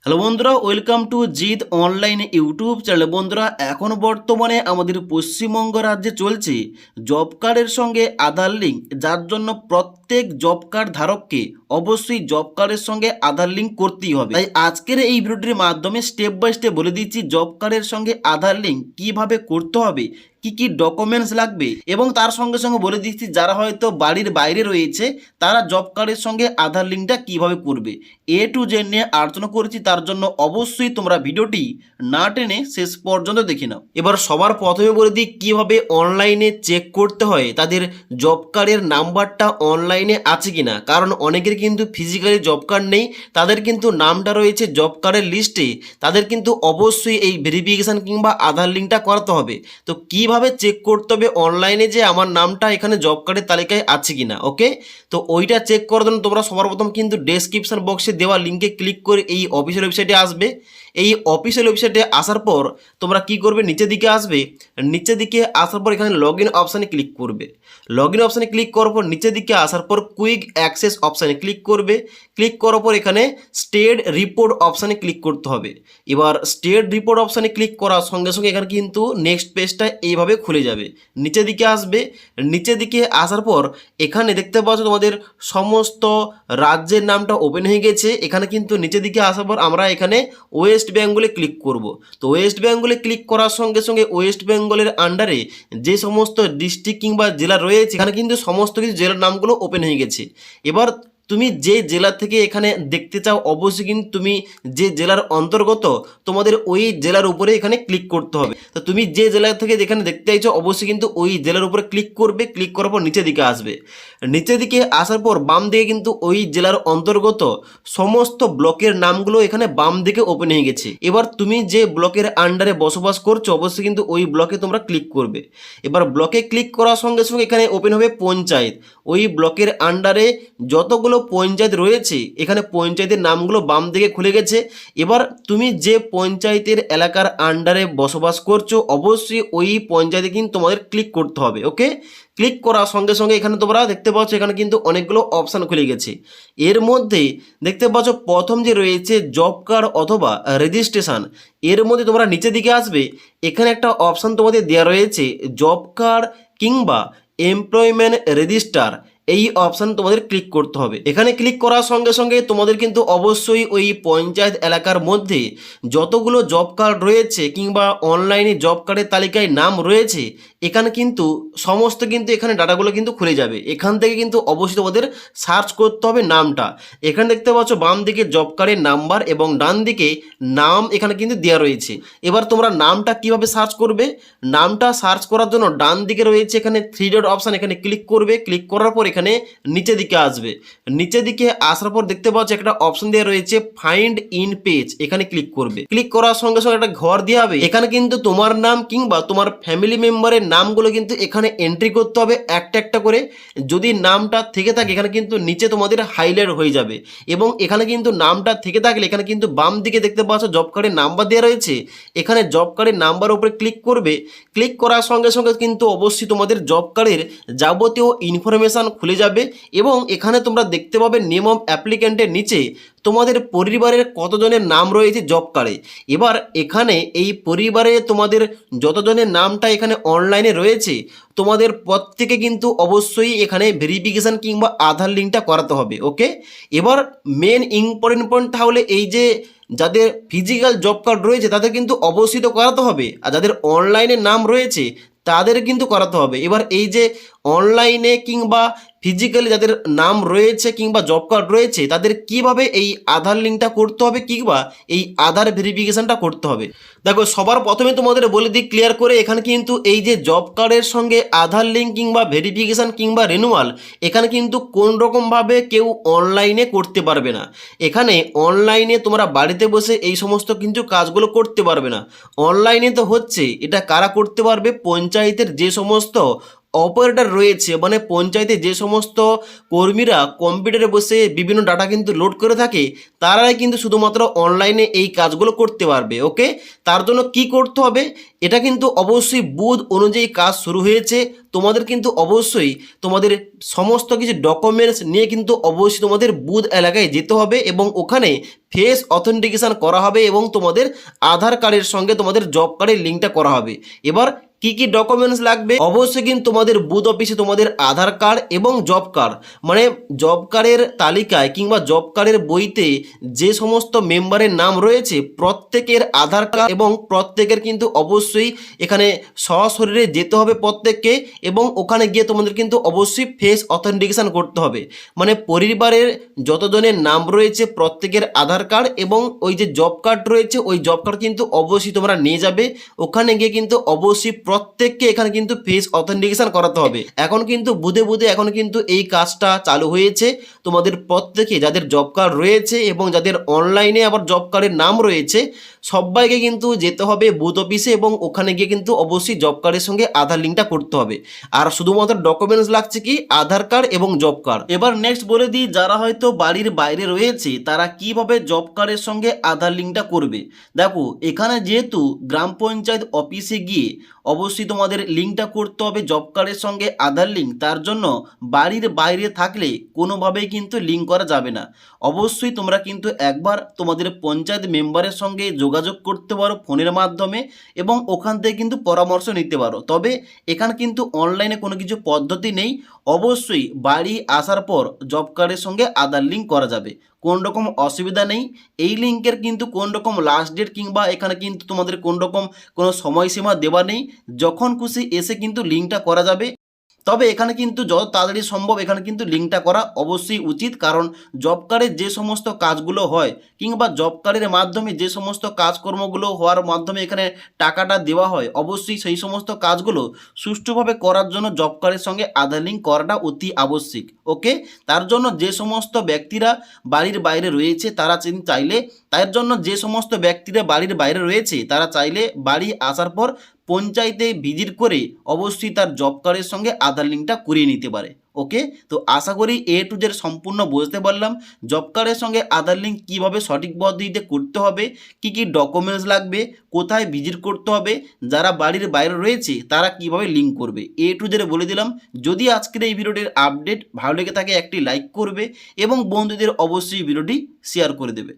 Hello বন্ধুরা, welcome to জিত online YouTube channel. বন্ধুরা, এখন বর্তমানে আমাদের পশ্চিমবঙ্গ রাজ্যে চলছে জব কার্ডের সঙ্গে আধার লিঙ্ক, যার জন্য প্রত্যেক জব কার্ড ধারককে অবশ্যই জব কার্ডের সঙ্গে আধার লিঙ্ক করতেই হবে। তাই আজকের এই ভিডিওটির মাধ্যমে স্টেপ বাই স্টেপ বলে দিচ্ছি জব কার্ডের সঙ্গে আধার লিঙ্ক কিভাবে করতে হবে, কি কি ডকুমেন্টস লাগবে, এবং তার সঙ্গে সঙ্গে বলে দিচ্ছি যারা হয়তো বাড়ির বাইরে রয়েছে তারা জব কার্ডের সঙ্গে আধার লিঙ্কটা কিভাবে করবে। টু জেড নিয়ে আলোচনা করেছি, তার জন্য অবশ্যই তোমরা ভিডিওটি না টেনে শেষ পর্যন্ত দেখে নাও। এবার সবার প্রথমে বলে দিই কিভাবে অনলাইনে চেক করতে হয় তাদের জব কার্ডের নাম্বারটা অনলাইনে আছে কিনা। কারণ অনেকের কিন্তু ফিজিক্যালি জব কার্ড নেই, তাদের কিন্তু নামটা রয়েছে জব কার্ডের লিস্টে, তাদের কিন্তু অবশ্যই এই ভেরিফিকেশান কিংবা আধার লিঙ্কটা করাতে হবে। তো কিভাবে চেক করতে হবে অনলাইনে যে আমার নামটা এখানে জব কার্ডের তালিকায় আছে কিনা। ওকে, তো ওইটা চেক করার জন্য তোমরা সবার প্রথম কিন্তু ডেসক্রিপশন বক্সে দেওয়া লিঙ্কে ক্লিক করে এই অফিসিয়াল ওয়েবসাইটে আসবে। এই অফিসিয়াল ওয়েবসাইটে আসার পর তোমরা কি করবে, নিচের দিকে আসবে। নিচের দিকে আসার পর এখানে লগ ইন অপশানে ক্লিক করবে। লগ ইন অপশানে ক্লিক করার পর নিচের দিকে আসার পর কুইক অ্যাক্সেস অপশানে ক্লিক করবে। ক্লিক করার পর এখানে স্টেট রিপোর্ট অপশানে ক্লিক করতে হবে। এবার স্টেট রিপোর্ট অপশানে ক্লিক করার সঙ্গে সঙ্গে এখানে কিন্তু নেক্সট পেজটা এইভাবে খুলে যাবে। নিচের দিকে আসবে। নিচের দিকে আসার পর এখানে দেখতে পাচ্ছ তোমাদের সমস্ত রাজ্যের নামটা ওপেন হয়ে গেছে। এখানে কিন্তু নিচের দিকে আসার পর আমরা এখানে ওয়েস্ট বেঙ্গলে ক্লিক করব। তো ওয়েস্ট বেঙ্গলে ক্লিক করার সঙ্গে সঙ্গে ওয়েস্ট বেঙ্গলের আন্ডারে যে সমস্ত ডিস্ট্রিক্ট কিংবা জেলা রয়েছে এখানে কিন্তু সমস্ত কিছু জেলার নামগুলো ওপেন হয়ে গেছে। এবার তুমি যে জেলা থেকে এখানে দেখতে চাও অবশ্যই কিন্তু তুমি যে জেলার অন্তর্গত তোমাদের ওই জেলার উপরে এখানে ক্লিক করতে হবে। তো তুমি যে জেলা থেকে যেখানে দেখতে চাইছো অবশ্যই কিন্তু ওই জেলার উপরে ক্লিক করবে। ক্লিক করার পর নিচের দিকে আসবে। নিচের দিকে আসার পর বাম দিকে কিন্তু ওই জেলার অন্তর্গত সমস্ত ব্লকের নামগুলো এখানে বাম দিকে ওপেন হয়ে গেছে। এবার তুমি যে ব্লকের আন্ডারে বসবাস করছো অবশ্যই কিন্তু ওই ব্লকে তোমরা ক্লিক করবে। এবার ব্লকে ক্লিক করার সঙ্গে সঙ্গে এখানে ওপেন হবে পঞ্চায়েত। ওই ব্লকের আন্ডারে যতগুলো পঞ্চায়েত রয়েছে এখানে পঞ্চায়েতের নামগুলো বাম দিকে খুলে গেছে। এবার তুমি যে পঞ্চায়েতের এলাকার আন্ডারে বসবাস করছো অবশ্যই ওই পঞ্চায়েতে কিন্তু তোমাদের ক্লিক করতে হবে। ওকে, ক্লিক করার সঙ্গে সঙ্গে এখানে তোমরা দেখতে পাচ্ছ এখানে কিন্তু অনেকগুলো অপশান খুলে গেছে। এর মধ্যে দেখতে পাচ্ছ প্রথম যে রয়েছে জব কার্ড অথবা রেজিস্ট্রেশন, এর মধ্যে তোমরা নিচের দিকে আসবে। এখানে একটা অপশান তোমাদের দেওয়া রয়েছে জব কার্ড কিংবা এমপ্লয়মেন্ট রেজিস্টার, এই অপশান তোমাদের ক্লিক করতে হবে। এখানে ক্লিক করার সঙ্গে সঙ্গে তোমাদের কিন্তু অবশ্যই ওই পঞ্চায়েত এলাকার মধ্যে যতগুলো জব কার্ড রয়েছে কিংবা অনলাইনে জব কার্ডের তালিকায় নাম রয়েছে এখানে কিন্তু সমস্ত কিন্তু এখানে ডাটাগুলো কিন্তু খুলে যাবে। এখান থেকে কিন্তু অবশ্যই তোমাদের সার্চ করতে হবে নামটা। এখানে দেখতে পাচ্ছ বাম দিকে জব কার্ডের নাম্বার এবং ডান দিকে নাম এখানে কিন্তু দেওয়া রয়েছে। এবার তোমরা নামটা কিভাবে সার্চ করবে, নামটা সার্চ করার জন্য ডান দিকে রয়েছে এখানে থ্রি ডট অপশান, এখানে ক্লিক করবে। ক্লিক করার পর এখানে নিচের দিকে আসবে। নিচের দিকে আসার পর দেখতে পাচ্ছ একটা অপশন দেওয়া রয়েছে ফাইন্ড ইন পেজ, এখানে ক্লিক করবে। ক্লিক করার সঙ্গে সঙ্গে একটা ঘর দেওয়া হবে। এখানে কিন্তু তোমার নাম কিংবা তোমার ফ্যামিলি মেম্বারের নামগুলো কিন্তু এখানে এন্ট্রি করতে হবে একটা একটা করে। যদি নামটা থেকে থাকে এখানে কিন্তু নিচে তোমাদের হাইলাইট হয়ে যাবে এবং এখানে কিন্তু নামটা থেকে থাকলে এখানে কিন্তু বাম দিকে দেখতে পাচ্ছ জব কার্ডের নাম্বার দেওয়া রয়েছে। এখানে জব কার্ডের নাম্বার উপরে ক্লিক করবে। ক্লিক করার সঙ্গে সঙ্গে কিন্তু অবশ্যই তোমাদের জব কার্ডের যাবতীয় ইনফরমেশান খুলে যাবে এবং এখানে তোমরা দেখতে পাবে নেম অফ অ্যাপ্লিক্যান্টের নিচে তোমাদের পরিবারের কতজনের নাম রয়েছে জব কার্ডে। এবার এখানে এই পরিবারে তোমাদের যতজনের নামটা এখানে অনলাইনে রয়েছে তোমাদের প্রত্যেকে কিন্তু অবশ্যই এখানে ভেরিফিকেশান কিংবা আধার লিঙ্কটা করাতে হবে। ওকে, এবার মেন ইম্পর্টেন্ট পয়েন্ট তাহলে এই যে যাদের ফিজিক্যাল জব কার্ড রয়েছে তাদের কিন্তু অবশ্যই তো করাতে হবে, আর যাদের অনলাইনে নাম রয়েছে তাদের কিন্তু করাতে হবে। এবার এই যে অনলাইনে কিংবা ফিজিক্যালি যাদের নাম রয়েছে কিংবা জব কার্ড রয়েছে তাদের কিভাবে এই আধার লিঙ্কটা করতে হবে কিংবা এই আধার ভেরিফিকেশানটা করতে হবে। দেখো সবার প্রথমে তোমাদের বলে দিই ক্লিয়ার করে, এখানে কিন্তু এই যে জব কার্ডের সঙ্গে আধার লিঙ্ক কিংবা ভেরিফিকেশান কিংবা রিনিউয়াল এখানে কিন্তু কোন রকমভাবে কেউ অনলাইনে করতে পারবে না। এখানে অনলাইনে তোমরা বাড়িতে বসে এই সমস্ত কিন্তু কাজগুলো করতে পারবে না। অনলাইনে তো হচ্ছে, এটা কারা করতে পারবে, পঞ্চায়েতের যে সমস্ত অপারেটর রয়েছে, মানে পঞ্চায়েতে যে সমস্ত কর্মীরা কম্পিউটারে বসে বিভিন্ন ডাটা কিন্তু লোড করে থাকে, তারাই কিন্তু শুধুমাত্র অনলাইনে এই কাজগুলো করতে পারবে। ওকে, তার জন্য কি করতে হবে, এটা কিন্তু অবশ্যই বুথ অনুযায়ী কাজ শুরু হয়েছে। তোমাদের কিন্তু অবশ্যই তোমাদের সমস্ত কিছু ডকুমেন্টস নিয়ে কিন্তু অবশ্যই তোমাদের বুথ এলাকায় যেতে হবে এবং ওখানে ফেস অথেন্টিকেশন করা হবে এবং তোমাদের আধার কার্ডের সঙ্গে তোমাদের জব কার্ডের লিঙ্কটা করা হবে। এবার কি কি ডকুমেন্টস লাগবে, অবশ্যই কিন্তু তোমাদের বুথ অফিসে তোমাদের আধার কার্ড এবং জব কার্ড, মানে জব কার্ডের তালিকায় কিংবা জব কার্ডের বইতে যে সমস্ত মেম্বারের নাম রয়েছে প্রত্যেকের আধার কার্ড এবং প্রত্যেকের কিন্তু অবশ্যই এখানে সশরীরে যেতে হবে প্রত্যেককে, এবং ওখানে গিয়ে তোমাদের কিন্তু অবশ্যই ফেস অথেন্টিকেশন করতে হবে। মানে পরিবারের যতজনের নাম রয়েছে প্রত্যেকের আধার কার্ড এবং ওই যে জব কার্ড রয়েছে ওই জব কার্ড কিন্তু অবশ্যই তোমরা নিয়ে যাবে। ওখানে গিয়ে কিন্তু অবশ্যই প্রত্যেককে এখানে কিন্তু ফেস অথেন্টিকেশন করাতে হবে। এখন কিন্তু বুধে বুধে এখন কিন্তু এই কাজটা চালু হয়েছে। তোমাদের প্রত্যেকে যাদের জব কার্ড রয়েছে এবং যাদের অনলাইনে আবার জব কার্ডের নাম রয়েছে সবাইকে কিন্তু যেতে হবে বুথ অফিসে এবং ওখানে গিয়ে কিন্তু অবশ্যই জব কার্ডের সঙ্গে আধার লিঙ্কটা করতে হবে। আর শুধুমাত্র ডকুমেন্টস লাগছে কি আধার কার্ড এবং জব কার্ড। এবার নেক্সট বলে দিই, যারা হয়তো বাড়ির বাইরে রয়েছে তারা কিভাবে জব কার্ডের সঙ্গে আধার লিঙ্কটা করবে। দেখো, এখানে যেহেতু গ্রাম পঞ্চায়েত অফিসে গিয়ে অবশ্যই তোমাদের লিঙ্কটা করতে হবে জব কার্ডের সঙ্গে আধার লিঙ্ক, তার জন্য বাড়ির বাইরে থাকলে কোনোভাবেই কিন্তু লিঙ্ক করা যাবে না। অবশ্যই তোমরা কিন্তু একবার তোমাদের পঞ্চায়েত মেম্বারের সঙ্গে যোগাযোগ করতে পারো ফোনের মাধ্যমে এবং ওখান থেকে কিন্তু পরামর্শ নিতে পারো। তবে এখানে কিন্তু অনলাইনে কোনো কিছু পদ্ধতি নেই, অবশ্যই বাড়ি আসার পর জব কার্ডের সঙ্গে আধার লিঙ্ক করা যাবে, কোন রকম অসুবিধা নেই। এই লিঙ্কের কিন্তু কোন রকম লাস্ট ডেট কিংবা এখানে কিন্তু তোমাদের কোন রকম কোনো সময়সীমা দেওয়া নেই, যখন খুশি এসে কিন্তু লিঙ্কটা করা যাবে। তবে এখানে কিন্তু যত তাড়াতাড়ি সম্ভব এখানে কিন্তু লিঙ্কটা করা অবশ্যই উচিত, কারণ জব কার্ডের যে সমস্ত কাজগুলো হয় কিংবা জব কার্ডের মাধ্যমে যে সমস্ত কাজকর্মগুলো হওয়ার মাধ্যমে এখানে টাকাটা দেওয়া হয়, অবশ্যই সেই সমস্ত কাজগুলো সুষ্ঠুভাবে করার জন্য জব কার্ডের সঙ্গে আধার লিঙ্ক করাটা অতি আবশ্যিক। ওকে, তার জন্য যে সমস্ত ব্যক্তিরা বাড়ির বাইরে রয়েছে তারা চাইলে, তার জন্য যে সমস্ত ব্যক্তিরা বাড়ির বাইরে রয়েছে তারা চাইলে বাড়ি আসার পর পঞ্চায়েতে ভিজিট করে অবশ্যই তার জব কার্ডের সঙ্গে আধার লিঙ্কটা করিয়ে নিতে পারে। ওকে, তো আশা করি এ টু জেড সম্পূর্ণ বুঝতে পারলাম জব কার্ডের সঙ্গে আধার লিঙ্ক কীভাবে সঠিক পদ্ধতিতে করতে হবে, কি কি ডকুমেন্টস লাগবে, কোথায় ভিজিট করতে হবে, যারা বাড়ির বাইরে রয়েছে তারা কিভাবে লিঙ্ক করবে, এ টু জেড বলে দিলাম। যদি আজকের এই ভিডিওটির আপডেট ভালো লেগে থাকে একটি লাইক করবে এবং বন্ধুদের অবশ্যই ভিডিওটি শেয়ার করে দেবে।